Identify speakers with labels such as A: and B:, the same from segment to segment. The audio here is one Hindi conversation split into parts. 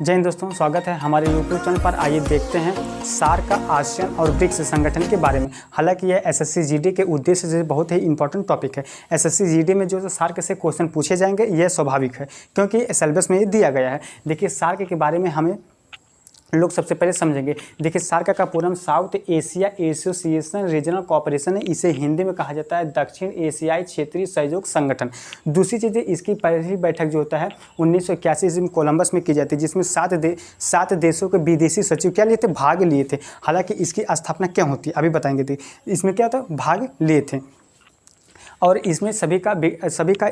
A: जय हिंद दोस्तों, स्वागत है हमारे यूट्यूब चैनल पर। आइए देखते हैं सार्क का आसियान और ब्रिक्स संगठन के बारे में। हालांकि यह एसएससी जीडी के उद्देश्य से बहुत ही इंपॉर्टेंट टॉपिक है। एसएससी जीडी में जो सार्क से क्वेश्चन पूछे जाएंगे यह स्वाभाविक है, क्योंकि सिलेबस में ये दिया गया है। देखिए, सार्क के बारे में हमें लोग सबसे पहले समझेंगे। देखिए, सार्क का पूरा south Asia association regional cooperation है। इसे हिंदी में कहा जाता है दक्षिण एशियाई क्षेत्रीय सहयोग संगठन। दूसरी चीज़, इसकी पहली बैठक जो होता है 1981 ईस्वी में कोलंबस में की जाती है, जिसमें 7 देशों के विदेशी सचिव क्या लिए थे, भाग लिए थे। हालांकि इसकी स्थापना क्या होती है अभी बताएंगे। थे इसमें क्या होता है, भाग लिए थे, और इसमें सभी का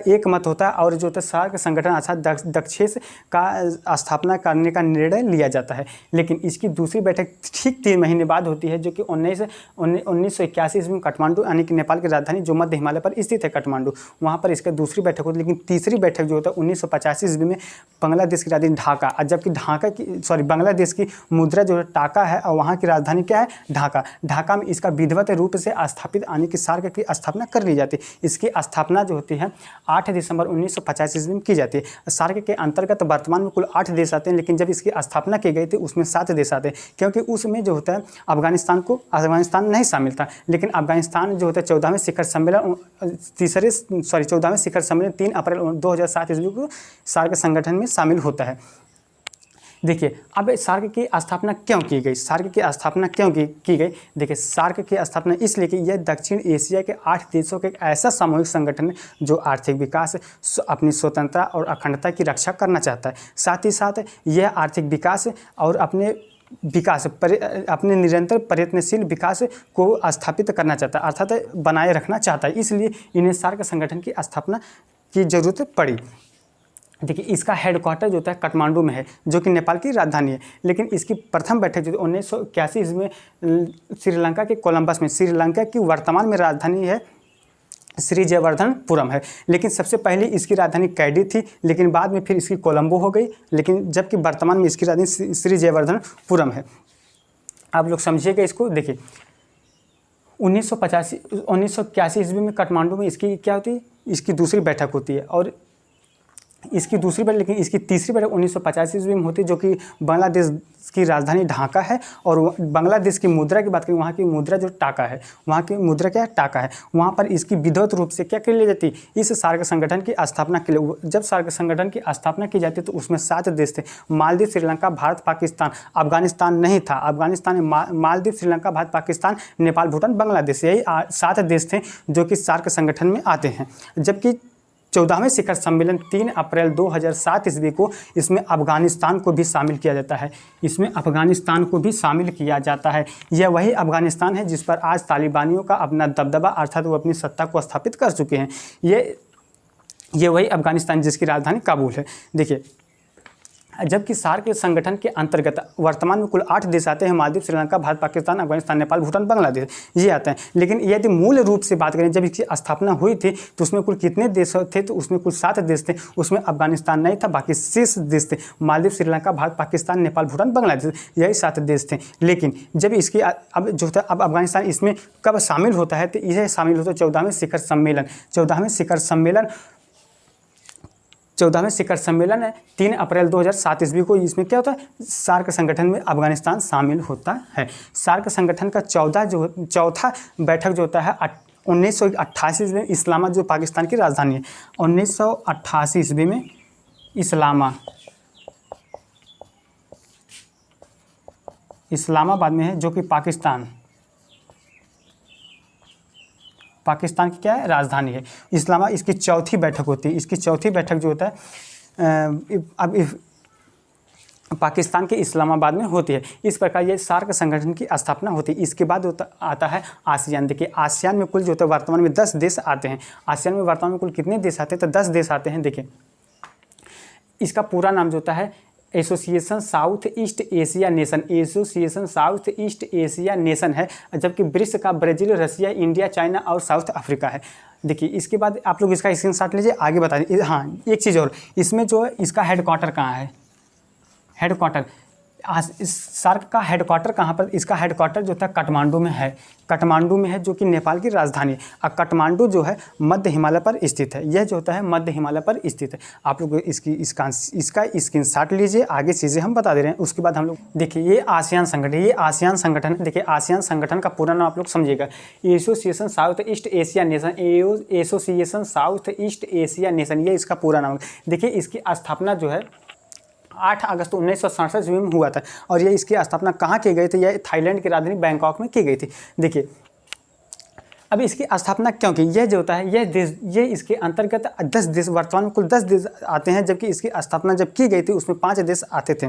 A: एक मत होता है। और जो होता है सार्क संगठन अर्थात दक्षेश का स्थापना करने का निर्णय लिया जाता है। लेकिन इसकी दूसरी बैठक ठीक 3 महीने बाद होती है, जो कि 1981 ईस्वी में काठमांडू यानी कि नेपाल की राजधानी जो मध्य हिमालय पर स्थित है काठमांडू, वहाँ पर इसका दूसरी बैठक होती है। लेकिन तीसरी बैठक जो होता है 1985 ईस्वी में बांग्लादेश की राजधानी ढाका, जबकि बांग्लादेश की मुद्रा जो है टाका है और वहाँ की राजधानी क्या है, ढाका। ढाका में इसका विधिवत रूप से स्थापित यानी कि सार्क की स्थापना कर ली जाती है। इसकी स्थापना जो होती है 8 दिसंबर 1950 ईस्वी में की जाती है। सार्क के अंतर्गत वर्तमान में कुल 8 देश आते हैं, लेकिन जब इसकी स्थापना की गई थी उसमें 7 देश आते हैं, क्योंकि उसमें जो होता है अफगानिस्तान नहीं शामिल था। लेकिन अफगानिस्तान जो होता है 14वें शिखर सम्मेलन 3 अप्रैल 2007 ईस्वी को सार्क संगठन में शामिल होता है। देखिए, अब सार्क की स्थापना क्यों की गई। सार्क की स्थापना क्यों की गई। देखिए, सार्क की स्थापना इसलिए कि यह दक्षिण एशिया के 8 देशों के एक ऐसा सामूहिक संगठन है जो आर्थिक विकास, अपनी स्वतंत्रता और अखंडता की रक्षा करना चाहता है। साथ ही साथ यह आर्थिक विकास और अपने निरंतर प्रयत्नशील विकास को स्थापित करना चाहता है, अर्थात बनाए रखना चाहता है। इसलिए इन्हें सार्क संगठन की स्थापना की जरूरत पड़ी। देखिए, इसका हेडक्वार्टर जो होता है काठमांडू में है, जो कि नेपाल की राजधानी है। लेकिन इसकी प्रथम बैठक जो 1981 में श्रीलंका के कोलंबस में, श्रीलंका की वर्तमान में राजधानी है श्री जयवर्धनपुरम है। लेकिन सबसे पहले इसकी राजधानी कैडी थी, लेकिन बाद में फिर इसकी कोलंबो हो गई। लेकिन जबकि वर्तमान में इसकी राजधानी श्री जयवर्धनपुरम है। आप लोग समझिएगा इसको। देखिए, 1981 ईस्वी में काठमांडू में इसकी क्या होती है, इसकी दूसरी बैठक होती है। और इसकी दूसरी बैठक, लेकिन इसकी तीसरी बैठक 1985 ईस्वी में होती है, जो कि बांग्लादेश की राजधानी ढाका है। और बांग्लादेश की मुद्रा की बात करें, वहाँ की मुद्रा जो टाका है, वहाँ की मुद्रा क्या है, टाका है। वहाँ पर इसकी विधिवत रूप से क्या कर ली जाती है, इस सार्क संगठन की स्थापना के लिए। जब सार्क संगठन की स्थापना की जाती है तो उसमें 7 देश थे, मालदीव, श्रीलंका, भारत, पाकिस्तान। अफगानिस्तान नहीं था। अफगानिस्तान, मालदीव, श्रीलंका, भारत, पाकिस्तान, नेपाल, भूटान, बांग्लादेश, यही 7 देश थे जो कि सार्क संगठन में आते हैं। जबकि 14वें शिखर सम्मेलन 3 अप्रैल 2007 ईस्वी को इसमें अफगानिस्तान को भी शामिल किया जाता है। इसमें अफगानिस्तान को भी शामिल किया जाता है। यह वही अफगानिस्तान है जिस पर आज तालिबानियों का अपना दबदबा, अर्थात वो अपनी सत्ता को स्थापित कर चुके हैं। ये वही अफगानिस्तान जिसकी राजधानी काबुल है। देखिए, जबकि सार्क के संगठन के अंतर्गत वर्तमान में कुल 8 देश आते हैं, मालदीव, श्रीलंका, भारत, पाकिस्तान, अफगानिस्तान, नेपाल, भूटान, बांग्लादेश, ये आते हैं। लेकिन यदि मूल रूप से बात करें, जब इसकी स्थापना हुई थी तो उसमें कुल कितने देश थे, तो उसमें कुल 7 देश थे। उसमें अफगानिस्तान नहीं था, बाकी 6 देश थे, मालदीव, श्रीलंका, भारत, पाकिस्तान, नेपाल, भूटान, बांग्लादेश, यही 7 देश थे। लेकिन जब इसकी अब जो था, अब अफगानिस्तान इसमें कब शामिल होता है, तो यह शामिल होता है 14वें शिखर सम्मेलन। 14वें शिखर सम्मेलन है 3 अप्रैल 2007 ईस्वी को। इसमें क्या होता है, सार्क संगठन में अफगानिस्तान शामिल होता है। सार्क संगठन का चौथा बैठक जो होता है 1988 ईस्वी में इस्लामाबाद, जो पाकिस्तान की राजधानी है। 1988 ईस्वी में इस्लामाबाद में है, जो कि पाकिस्तान की क्या है, राजधानी है। इस्लामाबाद इसकी चौथी बैठक होती है। इसकी चौथी बैठक जो होता है पाकिस्तान के इस्लामाबाद में होती है। इस प्रकार ये सार्क संगठन की स्थापना होती है। इसके बाद आता है आसियान। देखिए, आसियान में कुल जो होता है वर्तमान में 10 देश आते हैं। आसियान में वर्तमान में कुल कितने देश आते हैं, तो 10 देश आते हैं। देखिए, इसका पूरा नाम जो होता है association south east Asia nation, association south east Asia nation है। जबकि ब्रिक्स का ब्राज़ील, रसिया, इंडिया, चाइना और साउथ अफ्रीका है। देखिए, इसके बाद आप लोग इसका स्क्रीनशॉट लीजिए, आगे बता दीजिए। हाँ, एक चीज़ और, इसमें जो है इसका हेडक्वार्टर कहाँ है, हेडक्वार्टर इस सार्क का हेडक्वार्टर कहाँ पर, इसका हेडक्वार्टर जो था काठमांडू में है, काठमांडू में है, जो कि नेपाल की राजधानी है। और काठमांडू जो है मध्य हिमालय पर स्थित है, यह जो होता है मध्य हिमालय पर स्थित है। आप लोग इसका स्क्रीनशॉट लीजिए, आगे चीज़ें हम बता दे रहे हैं। उसके बाद हम लोग देखिए ये आसियान संगठन, ये आसियान संगठन है। देखिए आसियान संगठन का पूरा नाम आप लोग समझिएगा, association south east Asia nation, association south east Asia nation, ये इसका पूरा नाम है। देखिए इसकी स्थापना जो है 8 अगस्त 1967 ईस्वी में हुआ था। और ये इसकी स्थापना कहाँ की गई थी, यह थाईलैंड की राजधानी बैंकॉक में की गई थी। देखिए अब इसकी स्थापना क्यों की, यह जो होता है यह देश, ये इसके अंतर्गत 10 देश, वर्तमान में कुल 10 देश आते हैं, जबकि इसकी स्थापना जब की गई थी उसमें 5 देश आते थे।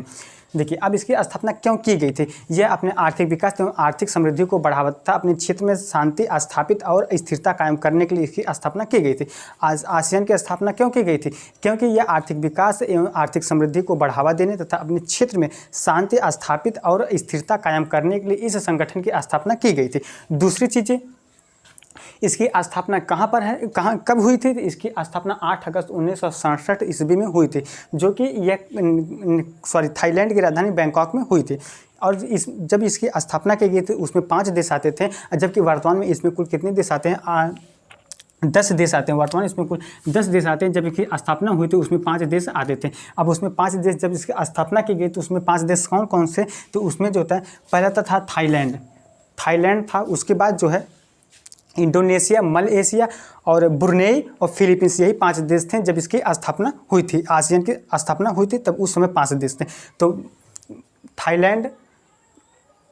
A: देखिए अब इसकी स्थापना क्यों की गई थी, यह अपने आर्थिक विकास एवं आर्थिक समृद्धि को बढ़ावा तथा अपने क्षेत्र में शांति स्थापित और स्थिरता कायम करने के लिए इसकी स्थापना की गई थी। आज आसियान की स्थापना क्यों की गई थी, क्योंकि यह आर्थिक विकास एवं आर्थिक समृद्धि को बढ़ावा देने तथा अपने क्षेत्र में शांति स्थापित और स्थिरता कायम करने के लिए इस संगठन की स्थापना की गई थी। दूसरी चीज़ें, इसकी स्थापना कहाँ पर है, कब हुई थी, इसकी स्थापना 8 अगस्त 1967 ईस्वी में हुई थी, जो कि यह थाईलैंड की राजधानी बैंकॉक में हुई थी। और जब इसकी स्थापना की गई थी उसमें 5 देश आते थे, जबकि वर्तमान में इसमें कुल कितने देश आते हैं, 10 देश आते हैं। वर्तमान इसमें कुल 10 देश आते हैं, जब इसकी स्थापना हुई थी उसमें 5 देश आते थे। अब उसमें 5 देश जब इसकी स्थापना की गई तो उसमें 5 देश कौन कौन से, तो उसमें जो होता है पहला था थाईलैंड था, उसके बाद जो है इंडोनेशिया, मलेशिया और ब्रुनेई और फिलीपींस, यही 5 देश थे जब इसकी स्थापना हुई थी। आसियान की स्थापना हुई थी तब उस समय 5 देश थे, तो थाईलैंड,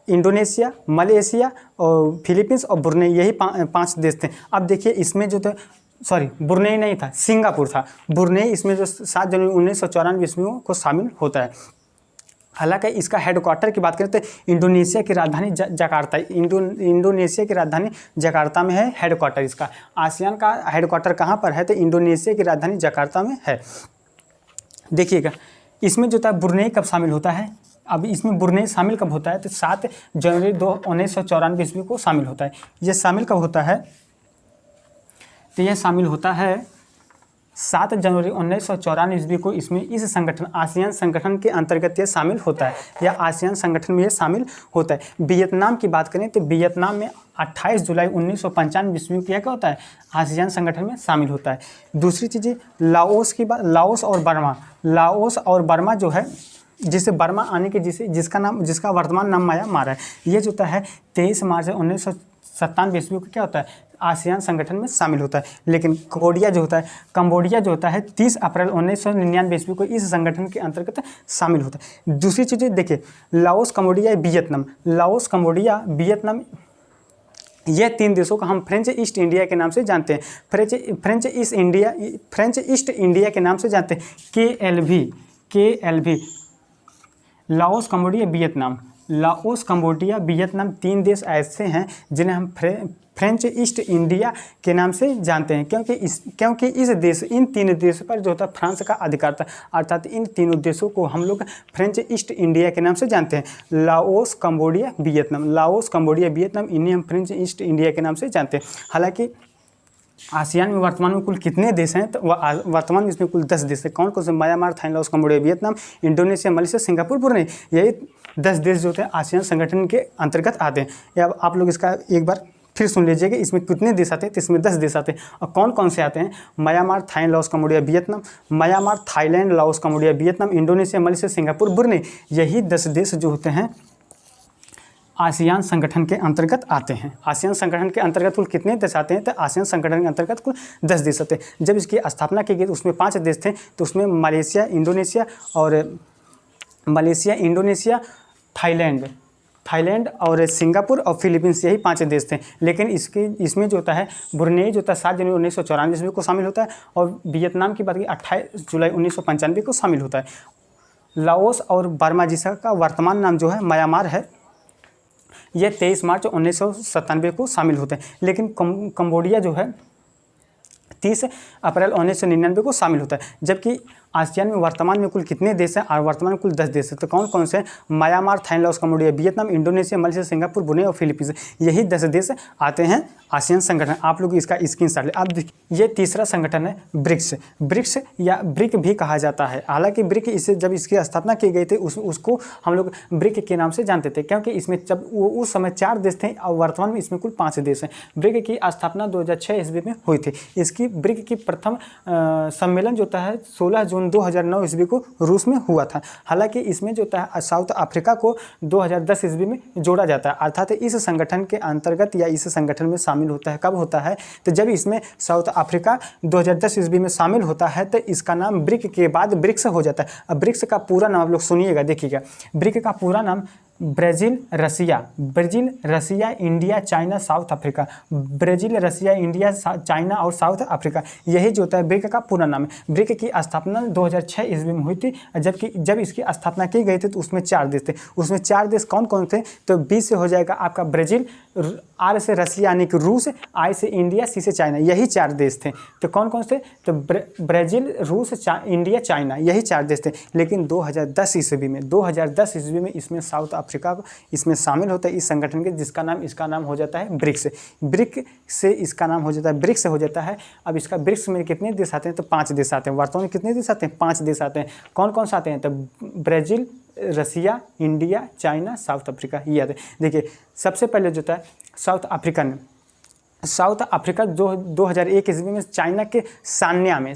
A: इंडोनेशिया, मलेशिया और फिलीपींस और ब्रुनेई, यही 5 देश थे। अब देखिए इसमें जो थे, ब्रुनेई नहीं था, सिंगापुर था। ब्रुनेई इसमें जो 7 जनवरी 1994 ईस्वी को शामिल होता है। हालांकि इसका हेडक्वार्टर की बात करें तो इंडोनेशिया की राजधानी जकार्ता, इंडोनेशिया की राजधानी जकार्ता में है हेडक्वार्टर इसका। आसियान का हेडक्वार्टर कहाँ पर है, तो इंडोनेशिया की राजधानी जकार्ता में है। देखिएगा इसमें जो था ब्रुनेई कब शामिल होता है, अब इसमें ब्रुनेई शामिल कब होता है, तो 7 जनवरी 1994 ईस्वी को शामिल होता है। यह शामिल कब होता है, तो यह शामिल होता है 7 जनवरी 1994 ईस्वी को। इसमें इस संगठन आसियान संगठन के अंतर्गत यह शामिल होता है, या आसियान संगठन में यह शामिल होता है। वियतनाम की बात करें तो वियतनाम में 28 जुलाई 1995 ईस्वी को क्या होता है, आसियान संगठन में शामिल होता है। दूसरी चीज़ें लाओस की बात, लाओस और बर्मा जो है, जिसे बर्मा आने के जिसका वर्तमान नाम म्यांमार है, ये जो होता है 23 मार्च 1997 ईस्वी को क्या होता है, आसियान संगठन में शामिल होता है। लेकिन कंबोडिया जो होता है 30 अप्रैल 1999 ईस्वी को इस संगठन के अंतर्गत शामिल होता है। दूसरी चीज़ें देखिए, लाओस, कंबोडिया, वियतनाम, ये 3 देशों को हम फ्रेंच ईस्ट इंडिया के नाम से जानते हैं। फ्रेंच ईस्ट इंडिया के नाम से जानते हैं, KLV। लाओस, कंबोडिया, वियतनाम 3 देश ऐसे हैं जिन्हें हम फ्रेंच ईस्ट इंडिया के नाम से जानते हैं, क्योंकि इन 3 देशों पर जो होता है फ्रांस का अधिकार था, अर्थात इन तीनों देशों को हम लोग फ्रेंच ईस्ट इंडिया के नाम से जानते हैं। लाओस, कंबोडिया, वियतनाम, इन्हें हम फ्रेंच ईस्ट इंडिया के नाम से जानते हैं। हालांकि आसियान में वर्तमान में कुल कितने देश हैं, तो वर्तमान में इसमें कुल 10 देश हैं। कौन कौन से, Myanmar, Thailand, Laos, Cambodia, Vietnam, Indonesia, Malaysia, Singapore, Brunei, यही 10 देश जो होते हैं आसियान संगठन के अंतर्गत आते हैं। या आप लोग इसका एक बार फिर सुन लीजिएगा, इसमें कितने देश आते हैं, तो इसमें 10 देश आते हैं। और कौन कौन से आते हैं, Myanmar, Thailand, Laos, Cambodia, Vietnam, Indonesia, Malaysia, Singapore, Brunei, यही 10 देश जो होते हैं आसियान संगठन के अंतर्गत आते हैं। आसियान संगठन के अंतर्गत कुल कितने देश आते हैं, तो आसियान संगठन के अंतर्गत कुल 10 देश आते हैं। जब इसकी स्थापना की गई तो उसमें 5 देश थे, तो उसमें मलेशिया, इंडोनेशिया, थाईलैंड और सिंगापुर और फिलीपींस, यही 5 देश थे। लेकिन इसमें जो होता है ब्रुनेई जो होता है 7 जनवरी 1994 ईस्वी को शामिल होता है, और वियतनाम की बात की 28 जुलाई 1995 को शामिल होता है। लाओस और बर्मा जिसका वर्तमान नाम जो है म्यांमार है, ये 23 मार्च 1997 को शामिल होते हैं। लेकिन कंबोडिया जो है 30 अप्रैल 1999 को शामिल होता है, जबकि आसियान में वर्तमान में कुल कितने देश हैं और वर्तमान में कुल 10 देश हैं। तो कौन कौन से? Myanmar, Thailand, Laos, Cambodia, Vietnam, Indonesia, Malaysia, Singapore, Brunei और फिलीपींस, यही 10 देश आते हैं आसियान संगठन। आप लोग इसका स्क्रीनशॉट ले। अब देखिए ये तीसरा संगठन है ब्रिक्स। ब्रिक्स या ब्रिक भी कहा जाता है। हालांकि ब्रिक इसे जब इसकी स्थापना की गई थी उसको हम लोग ब्रिक के नाम से जानते थे, क्योंकि इसमें जब उस समय 4 देश थे और वर्तमान में इसमें कुल 5 देश हैं। ब्रिक की स्थापना 2006 ईस्वी में हुई थी। इसकी ब्रिक की प्रथम सम्मेलन जो होता है 16 जून 2009 ईस्वी को रूस में हुआ था। हालांकि इसमें जो होता है साउथ अफ्रीका को 2010 ईस्वी में जोड़ा जाता है, अर्थात इस संगठन के अंतर्गत या इस संगठन में शामिल होता है। कब होता है? तो जब इसमें साउथ अफ्रीका 2010 ईस्वी में शामिल होता है तो इसका नाम ब्रिक के बाद ब्रिक्स हो जाता है। अब ब्रिक्स का पूरा नाम आप लोग सुनिएगा, देखिएगा। ब्रिक का पूरा नाम Brazil, Russia, India, China, South Africa. Brazil, Russia, India, China और साउथ अफ्रीका, यही जो होता है ब्रिक का पूरा नाम है। ब्रिक की स्थापना 2006 ईस्वी में हुई थी, जबकि जब इसकी स्थापना की गई थी तो उसमें 4 देश थे। उसमें 4 देश कौन कौन थे? तो बी से हो जाएगा आपका ब्राज़ील, आर से रसिया यानी कि रूस, आई से इंडिया, सी से चाइना, यही 4 देश थे। तो कौन कौन से? तो ब्राज़ील, रूस, इंडिया, चाइना, यही 4 देश थे। लेकिन 2010 ईस्वी में इसमें साउथ अफ्रीका इसमें शामिल होता है इस संगठन के, इसका नाम हो जाता है ब्रिक्स। ब्रिक से इसका नाम हो जाता है ब्रिक्स हो जाता है। अब इसका ब्रिक्स में कितने देश आते हैं? तो 5 देश आते हैं। वर्तमान में कितने देश आते हैं? 5 देश आते हैं। कौन कौन से आते हैं? तो Brazil, Russia, India, China, South Africa, ये आते हैं। देखिए सबसे पहले जो था साउथ अफ्रीका जो 2001 ईस्वी में चाइना के सान्या में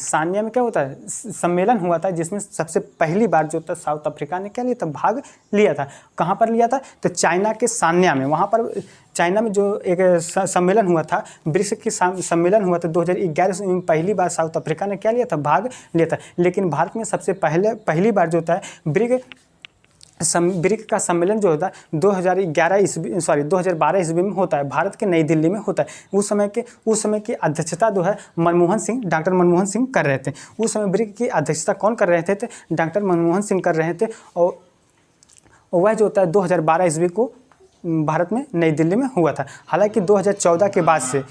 A: क्या होता है? सम्मेलन हुआ था, जिसमें सबसे पहली बार जो था साउथ अफ्रीका ने क्या लिया था? भाग लिया था। कहाँ पर लिया था? तो चाइना के सान्या में। वहाँ पर चाइना में जो एक सम्मेलन हुआ था, ब्रिक्स की सम्मेलन हुआ था 2011 में, पहली बार साउथ अफ्रीका ने क्या लिया था? भाग लिया था। लेकिन भारत में सबसे पहली बार जो होता है ब्रिक का सम्मेलन जो होता है 2012 ईस्वी में होता है, भारत के नई दिल्ली में होता है। उस समय की अध्यक्षता जो है डॉक्टर मनमोहन सिंह कर रहे थे। उस समय ब्रिक की अध्यक्षता कौन कर रहे थे? तो डॉक्टर मनमोहन सिंह कर रहे थे। और वह जो होता है 2012 ईस्वी को भारत में नई दिल्ली में हुआ था। हालांकि 2014 के बाद से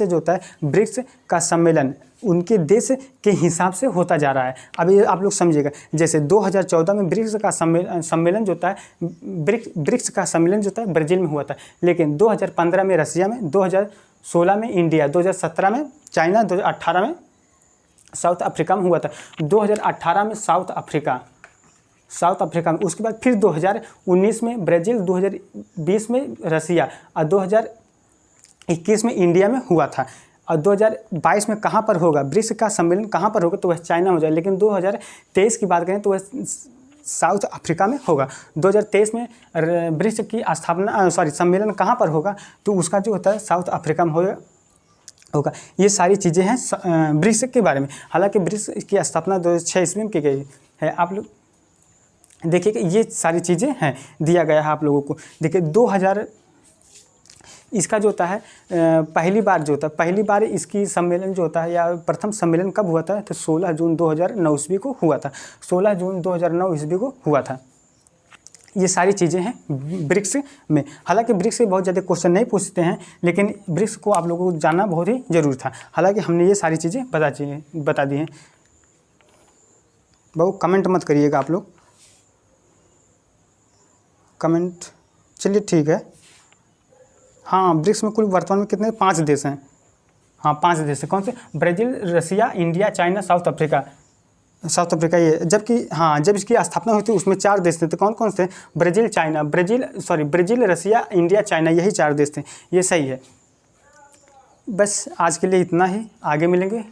A: जो होता है ब्रिक्स का सम्मेलन उनके देश के हिसाब से होता जा रहा है। अभी आप लोग समझिएगा, जैसे 2014 में ब्रिक्स का सम्मेलन जो होता है ब्रिक्स का सम्मेलन जो होता है ब्राज़ील में हुआ था। लेकिन 2015 में रसिया में, 2016 में इंडिया, 2017 में चाइना, 2018 में साउथ अफ्रीका में हुआ था। 2018 में साउथ अफ्रीका में, उसके बाद फिर 2019 में ब्राज़ील, 2020 में रसिया और 2021 में इंडिया में हुआ था। और 2022 में कहाँ पर होगा? ब्रिक्स का सम्मेलन कहाँ पर होगा? तो वह चाइना में हो जाएगा। लेकिन 2023 की बात करें तो वह साउथ अफ्रीका में होगा। 2023 में ब्रिक्स की सम्मेलन कहाँ पर होगा? तो उसका जो होता है साउथ अफ्रीका में होगा। ये सारी चीज़ें हैं ब्रिक्स के बारे में। हालांकि ब्रिक्स की स्थापना 2006 ईस्वी में की गई है। आप लोग देखिए कि ये सारी चीज़ें हैं, दिया गया है आप लोगों को। देखिए 2000 इसका जो होता है पहली बार इसकी सम्मेलन जो होता है या प्रथम सम्मेलन कब हुआ था? तो 16 जून 2009 ईस्वी को हुआ था। 16 जून 2009 ईस्वी को हुआ था। ये सारी चीज़ें हैं ब्रिक्स में। हालांकि ब्रिक्स से बहुत ज़्यादा क्वेश्चन नहीं पूछते हैं, लेकिन ब्रिक्स को आप लोगों को जानना बहुत ही ज़रूरी था। हालांकि हमने ये सारी चीज़ें बता दी हैं। बहुत कमेंट मत करिएगा आप लोग, कमेंट। चलिए ठीक है। हाँ, ब्रिक्स में कुल वर्तमान में कितने? 5 देश हैं। हाँ 5 देश हैं। कौन से? Brazil, Russia, India, China, South Africa ये। जबकि हाँ, जब इसकी स्थापना हुई थी उसमें 4 देश थे। तो कौन कौन से? ब्राज़ील, रसिया, इंडिया, चाइना, यही 4 देश थे। ये सही है। बस आज के लिए इतना ही, आगे मिलेंगे।